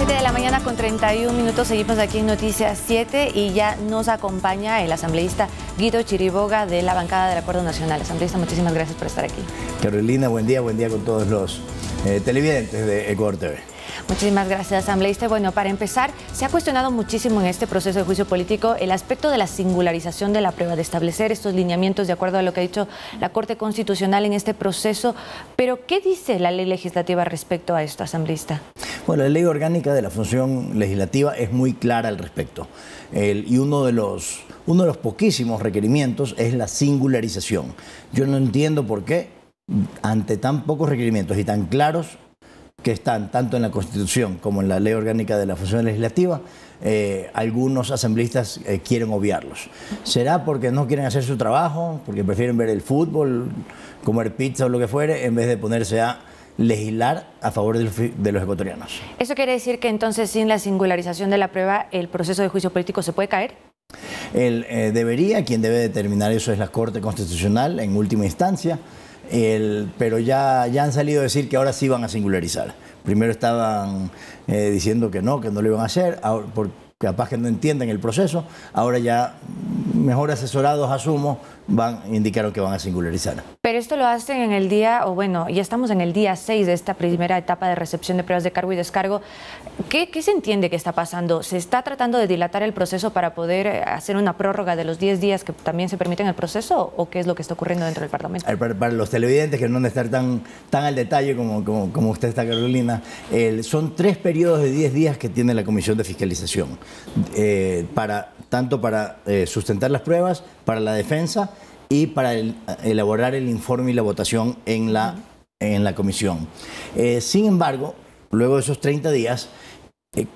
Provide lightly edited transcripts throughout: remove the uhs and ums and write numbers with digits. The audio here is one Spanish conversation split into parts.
7 de la mañana con 31 minutos, seguimos aquí en Noticias 7 y ya nos acompaña el asambleísta Guido Chiriboga de la bancada del Acuerdo Nacional. Asambleísta, muchísimas gracias por estar aquí. Carolina, buen día con todos los televidentes de Ecuador TV. Muchísimas gracias, asambleísta. Bueno, para empezar, se ha cuestionado muchísimo en este proceso de juicio político el aspecto de la singularización de la prueba, de establecer estos lineamientos de acuerdo a lo que ha dicho la Corte Constitucional en este proceso. Pero, ¿qué dice la ley legislativa respecto a esto, asambleísta? Bueno, la ley orgánica de la función legislativa es muy clara al respecto. Y uno de los poquísimos requerimientos es la singularización. Yo no entiendo por qué, ante tan pocos requerimientos y tan claros que están tanto en la Constitución como en la Ley Orgánica de la Función Legislativa, algunos asambleístas quieren obviarlos. ¿Será porque no quieren hacer su trabajo, porque prefieren ver el fútbol, comer pizza o lo que fuere, en vez de ponerse a legislar a favor de los ecuatorianos? ¿Eso quiere decir que entonces sin la singularización de la prueba el proceso de juicio político se puede caer? Quien debe determinar eso es la Corte Constitucional en última instancia. Pero ya han salido a decir que ahora sí van a singularizar. Primero estaban diciendo que no lo iban a hacer, porque capaz que no entienden el proceso. Ahora ya, mejor asesorados, asumo, indicaron que van a singularizar. Pero esto lo hacen en el día, o bueno, ya estamos en el día 6 de esta primera etapa de recepción de pruebas de cargo y descargo. ¿Qué se entiende que está pasando? ¿Se está tratando de dilatar el proceso para poder hacer una prórroga de los 10 días que también se permiten el proceso? ¿O qué es lo que está ocurriendo dentro del Parlamento? Para los televidentes que no han de estar tan al detalle como usted está, Carolina, son 3 periodos de 10 días que tiene la Comisión de Fiscalización, tanto para sustentar las pruebas, para la defensa y para elaborar el informe y la votación en la comisión. Sin embargo, luego de esos 30 días,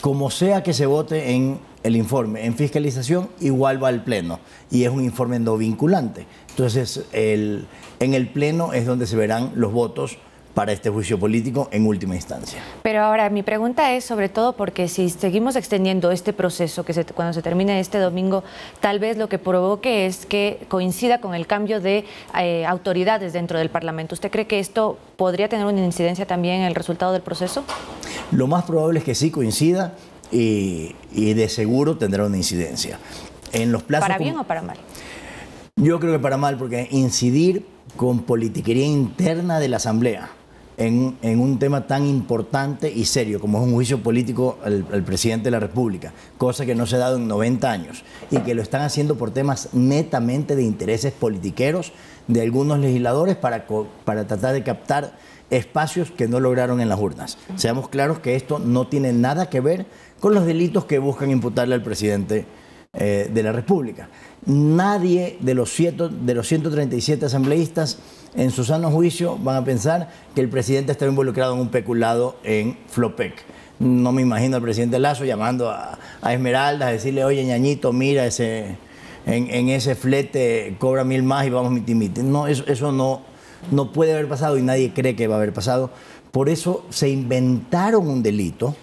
como sea que se vote en el informe, en fiscalización, igual va al Pleno y es un informe no vinculante. Entonces, en el Pleno es donde se verán los votos para este juicio político en última instancia. Pero ahora mi pregunta es sobre todo porque si seguimos extendiendo este proceso, cuando se termine este domingo, tal vez lo que provoque es que coincida con el cambio de autoridades dentro del Parlamento. ¿Usted cree que esto podría tener una incidencia también en el resultado del proceso? Lo más probable es que sí coincida y de seguro tendrá una incidencia. En los plazos ¿Para bien o para mal? Yo creo que para mal, porque incidir con politiquería interna de la Asamblea en un tema tan importante y serio como es un juicio político al presidente de la República, cosa que no se ha dado en 90 años y que lo están haciendo por temas netamente de intereses politiqueros de algunos legisladores para tratar de captar espacios que no lograron en las urnas. Seamos claros que esto no tiene nada que ver con los delitos que buscan imputarle al presidente de la República. Nadie de los 137 asambleístas en su sano juicio van a pensar que el presidente está involucrado en un peculado en Flopec. No me imagino al presidente Lasso llamando a Esmeralda a decirle: oye, ñañito, mira, en ese flete cobra 1000 más y vamos miti-miti. No, eso no puede haber pasado y nadie cree que va a haber pasado. Por eso se inventaron un delito.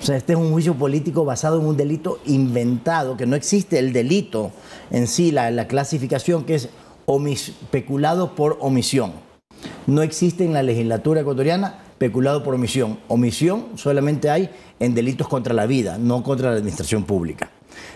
O sea, este es un juicio político basado en un delito inventado, que no existe el delito en sí, la clasificación que es peculado por omisión. No existe en la legislatura ecuatoriana peculado por omisión. Omisión solamente hay en delitos contra la vida, no contra la administración pública.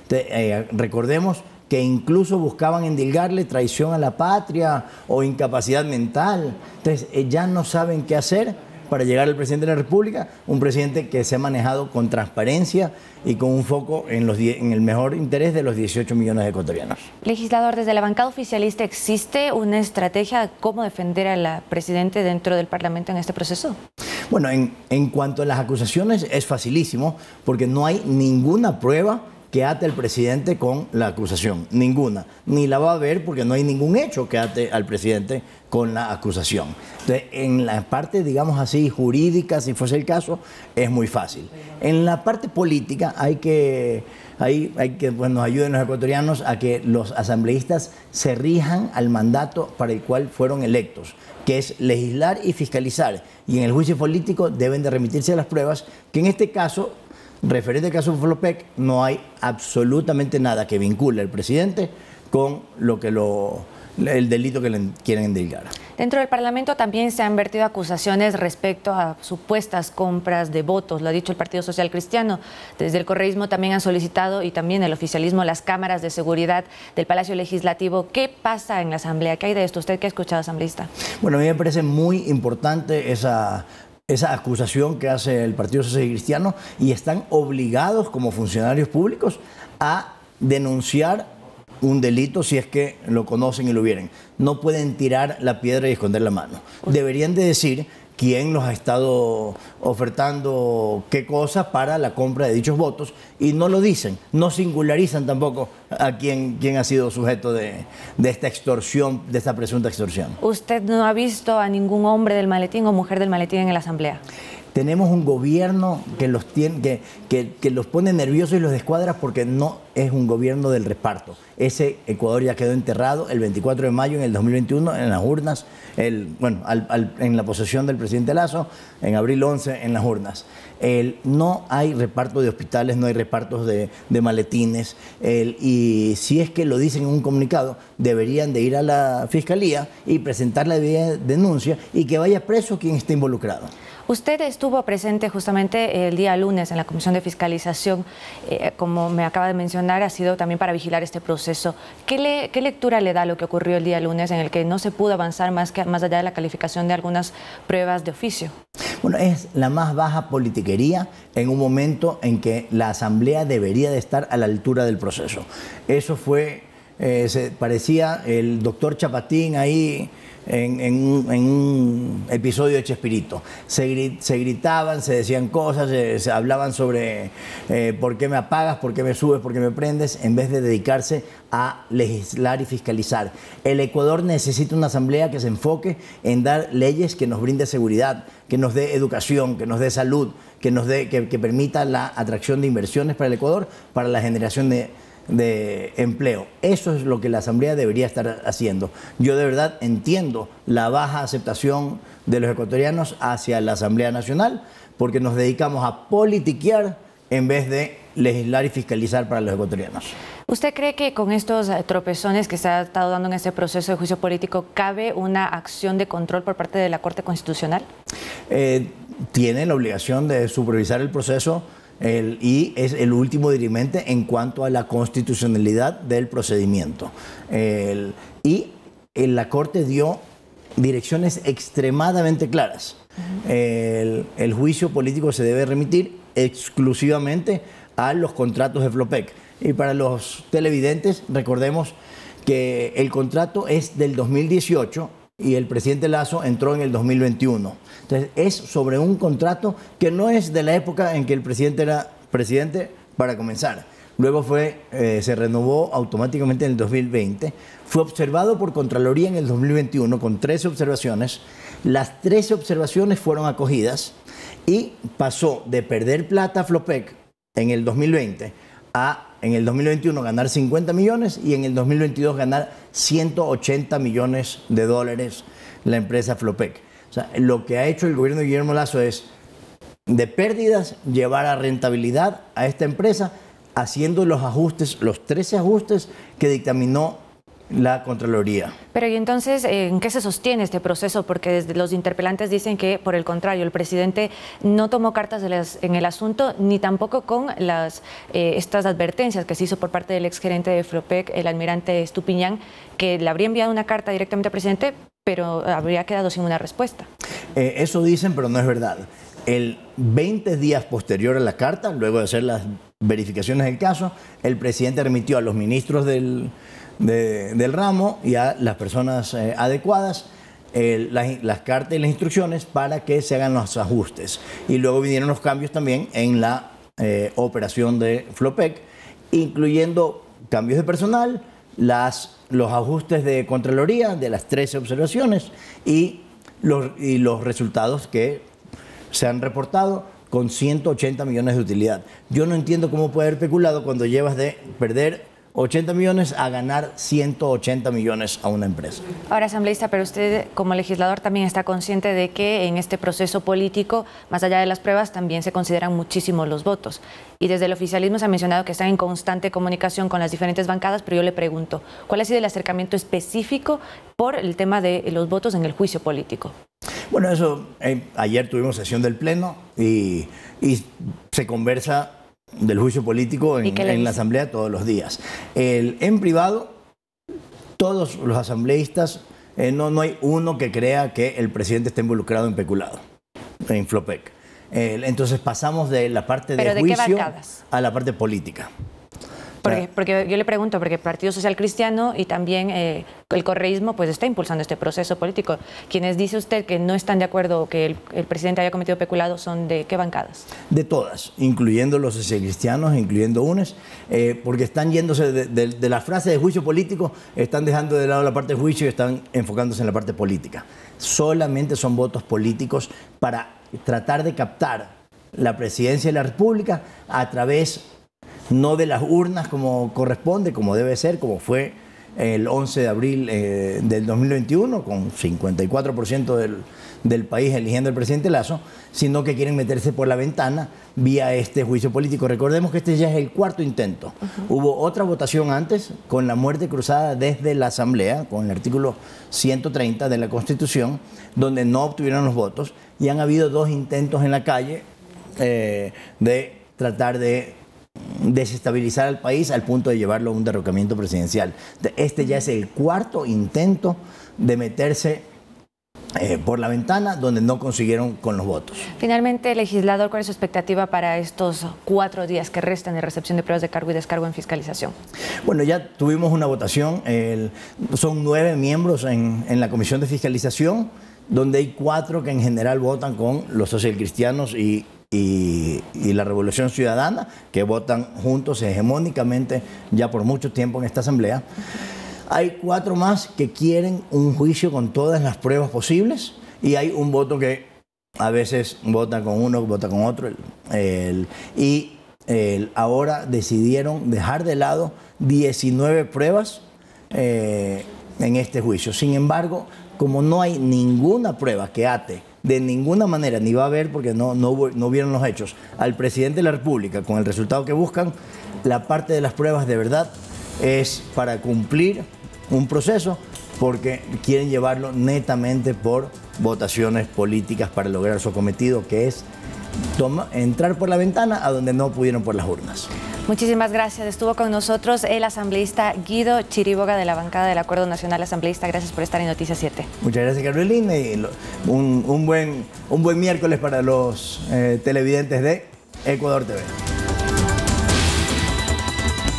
Entonces, recordemos que incluso buscaban endilgarle traición a la patria o incapacidad mental. Entonces, ya no saben qué hacer para llegar al presidente de la República, un presidente que se ha manejado con transparencia y con un foco en el mejor interés de los 18 millones de ecuatorianos. Legislador, desde la bancada oficialista, ¿existe una estrategia de cómo defender al presidente dentro del Parlamento en este proceso? Bueno, en cuanto a las acusaciones es facilísimo, porque no hay ninguna prueba que ate al presidente con la acusación, ninguna. Ni la va a haber porque no hay ningún hecho que ate al presidente con la acusación. Entonces, en la parte, digamos así, jurídica, si fuese el caso, es muy fácil. En la parte política hay que nos ayuden los ecuatorianos a que los asambleístas se rijan al mandato para el cual fueron electos, que es legislar y fiscalizar. Y en el juicio político deben de remitirse a las pruebas, que en este caso, referente al caso Flopec, no hay absolutamente nada que vincule al presidente con el delito que le quieren endilgar. Dentro del Parlamento también se han vertido acusaciones respecto a supuestas compras de votos, lo ha dicho el Partido Social Cristiano. Desde el correísmo también han solicitado, y también el oficialismo, las cámaras de seguridad del Palacio Legislativo. ¿Qué pasa en la Asamblea? ¿Qué hay de esto? ¿Usted qué ha escuchado, asambleísta? Bueno, a mí me parece muy importante esa acusación que hace el Partido Social Cristiano, y están obligados como funcionarios públicos a denunciar un delito si es que lo conocen y lo vieron. No pueden tirar la piedra y esconder la mano. Deberían de decir quién los ha estado ofertando qué cosas para la compra de dichos votos, y no lo dicen, no singularizan tampoco a quién ha sido sujeto de esta extorsión, de esta presunta extorsión. ¿Usted no ha visto a ningún hombre del maletín o mujer del maletín en la Asamblea? Tenemos un gobierno que los pone nerviosos y los descuadra, porque no es un gobierno del reparto. Ese Ecuador ya quedó enterrado el 24 de mayo en el 2021 en las urnas, en la posesión del presidente Lasso, en abril 11 en las urnas. No hay reparto de hospitales, no hay repartos de maletines, y si es que lo dicen en un comunicado, deberían de ir a la Fiscalía y presentar la denuncia, y que vaya preso quien esté involucrado. Usted estuvo presente justamente el día lunes en la Comisión de Fiscalización, como me acaba de mencionar, ha sido también para vigilar este proceso. ¿Qué lectura le da a lo que ocurrió el día lunes, en el que no se pudo avanzar más allá de la calificación de algunas pruebas de oficio? Bueno, es la más baja politiquería en un momento en que la Asamblea debería de estar a la altura del proceso. Eso fue, parecía el doctor Chapatín ahí en un episodio de Chespirito. Se gritaban, se decían cosas, se hablaban sobre por qué me apagas, por qué me subes, por qué me prendes, en vez de dedicarse a legislar y fiscalizar. El Ecuador necesita una asamblea que se enfoque en dar leyes que nos brinde seguridad, que nos dé educación, que nos dé salud, que permita la atracción de inversiones para el Ecuador, para la generación de empleo. Eso es lo que la Asamblea debería estar haciendo. Yo de verdad entiendo la baja aceptación de los ecuatorianos hacia la Asamblea Nacional, porque nos dedicamos a politiquear en vez de legislar y fiscalizar para los ecuatorianos. ¿Usted cree que con estos tropezones que se ha estado dando en este proceso de juicio político, cabe una acción de control por parte de la Corte Constitucional? Tiene la obligación de supervisar el proceso, y es el último dirimente en cuanto a la constitucionalidad del procedimiento. La Corte dio direcciones extremadamente claras. El juicio político se debe remitir exclusivamente a los contratos de Flopec. Y para los televidentes, recordemos que el contrato es del 2018 y el presidente Lasso entró en el 2021. Entonces, es sobre un contrato que no es de la época en que el presidente era presidente, para comenzar. Luego se renovó automáticamente en el 2020. Fue observado por Contraloría en el 2021 con 13 observaciones. Las 13 observaciones fueron acogidas y pasó de perder plata a Flopec en el 2020 a en el 2021 ganar 50 millones y en el 2022 ganar 180 millones de dólares la empresa Flopec. O sea, lo que ha hecho el gobierno de Guillermo Lasso es, de pérdidas, llevar a rentabilidad a esta empresa, haciendo los ajustes, los 13 ajustes que dictaminó la Contraloría. Pero ¿y entonces en qué se sostiene este proceso? Porque desde los interpelantes dicen que, por el contrario, el presidente no tomó cartas en el asunto, ni tampoco con estas advertencias que se hizo por parte del exgerente de Flopec, el almirante Estupiñán, que le habría enviado una carta directamente al presidente, pero habría quedado sin una respuesta. Eso dicen, pero no es verdad. El 20 días posterior a la carta, luego de hacer las verificaciones del caso, el presidente remitió a los ministros del ramo y a las personas adecuadas las cartas y las instrucciones para que se hagan los ajustes. Y luego vinieron los cambios también en la operación de Flopec, incluyendo cambios de personal, los ajustes de Contraloría de las 13 observaciones y los resultados que se han reportado con 180 millones de utilidad. Yo no entiendo cómo puede haber peculado cuando llevas de perder 80 millones a ganar 180 millones a una empresa. Ahora, asambleísta, pero usted como legislador también está consciente de que en este proceso político, más allá de las pruebas, también se consideran muchísimo los votos. Y desde el oficialismo se ha mencionado que están en constante comunicación con las diferentes bancadas, pero yo le pregunto, ¿cuál ha sido el acercamiento específico por el tema de los votos en el juicio político? Bueno, eso, ayer tuvimos sesión del Pleno y se conversa del juicio político en la Asamblea todos los días. En privado, todos los asambleístas, no hay uno que crea que el presidente está involucrado en peculado, en Flopec. Entonces pasamos de la parte de juicio a la parte política. Porque yo le pregunto, porque el Partido Social Cristiano y también el correísmo pues está impulsando este proceso político. Quienes dice usted que no están de acuerdo que el presidente haya cometido peculado, ¿son de qué bancadas? De todas, incluyendo los socialcristianos, incluyendo UNES, porque están yéndose de la frase de juicio político, están dejando de lado la parte de juicio y están enfocándose en la parte política. Solamente son votos políticos para tratar de captar la presidencia de la República a través no de las urnas como corresponde, como debe ser, como fue el 11 de abril del 2021, con 54% del país eligiendo al presidente Lasso, sino que quieren meterse por la ventana vía este juicio político. Recordemos que este ya es el cuarto intento. Hubo otra votación antes, con la muerte cruzada desde la Asamblea, con el artículo 130 de la Constitución, donde no obtuvieron los votos, y han habido dos intentos en la calle de tratar de desestabilizar al país al punto de llevarlo a un derrocamiento presidencial. Este ya es el cuarto intento de meterse por la ventana, donde no consiguieron con los votos. Finalmente, legislador, ¿cuál es su expectativa para estos 4 días que restan de recepción de pruebas de cargo y descargo en fiscalización? Bueno, ya tuvimos una votación, son 9 miembros en la Comisión de Fiscalización, donde hay 4 que en general votan con los socialcristianos y la Revolución Ciudadana, que votan juntos hegemónicamente ya por mucho tiempo en esta Asamblea. Hay 4 más que quieren un juicio con todas las pruebas posibles y hay un voto que a veces vota con uno, vota con otro. Ahora decidieron dejar de lado 19 pruebas en este juicio. Sin embargo, como no hay ninguna prueba que ate de ninguna manera, ni va a haber porque no vieron los hechos, al presidente de la República con el resultado que buscan, la parte de las pruebas de verdad es para cumplir un proceso, porque quieren llevarlo netamente por votaciones políticas para lograr su cometido, que es entrar por la ventana a donde no pudieron por las urnas. Muchísimas gracias. Estuvo con nosotros el asambleísta Guido Chiriboga de la bancada del Acuerdo Nacional Asambleísta. Gracias por estar en Noticias 7. Muchas gracias, Carolina, y un buen miércoles para los televidentes de Ecuador TV.